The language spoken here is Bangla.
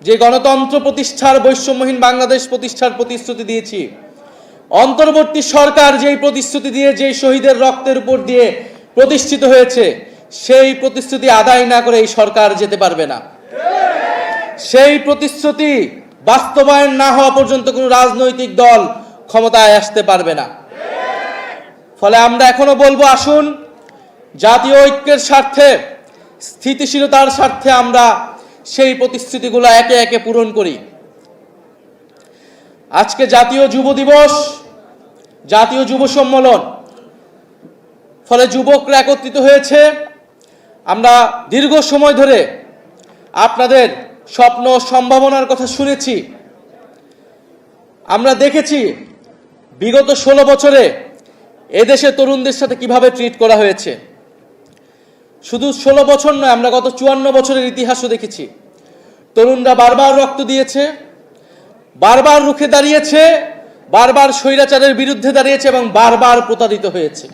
যে গণতন্ত্র প্রতিষ্ঠার, বৈষম্যহীন বাংলাদেশ প্রতিষ্ঠার প্রতিশ্রুতি দিয়েছি, অন্তর্বর্তী সরকার যেই প্রতিশ্রুতি দিয়ে, যেই শহীদের রক্তের উপর দিয়ে প্রতিষ্ঠিত হয়েছে, সেই প্রতিশ্রুতি আদায় না করে এই সরকার যেতে পারবে না। সেই প্রতিশ্রুতি বাস্তবায়ন না হওয়া পর্যন্ত কোনো রাজনৈতিক দল ক্ষমতায় আসতে পারবে না। ফলে আমরা এখনো বলবো, আসুন জাতীয় ঐক্যের স্বার্থে, স্থিতিশীলতার স্বার্থে আমরা সেই প্রতিশ্রুতিগুলো একে একে পূরণ করি। আজকে জাতীয় যুব দিবস, জাতীয় যুব সম্মেলন, ফলে যুবকরা একত্রিত হয়েছে। আমরা দীর্ঘ সময় ধরে আপনাদের স্বপ্ন সম্ভাবনার কথা শুনেছি। আমরা দেখেছি বিগত 16 বছরে এদেশে তরুণদের সাথে কিভাবে ট্রিট করা হয়েছে। শুধু 16 বছর নয়, আমরা গত 54 বছরের ইতিহাসও দেখেছি। তরুণরা বারবার রক্ত দিয়েছে, বারবার রুখে দাঁড়িয়েছে, বারবার স্বৈরাচারের বিরুদ্ধে দাঁড়িয়েছে এবং বারবার প্রতারিত হয়েছে।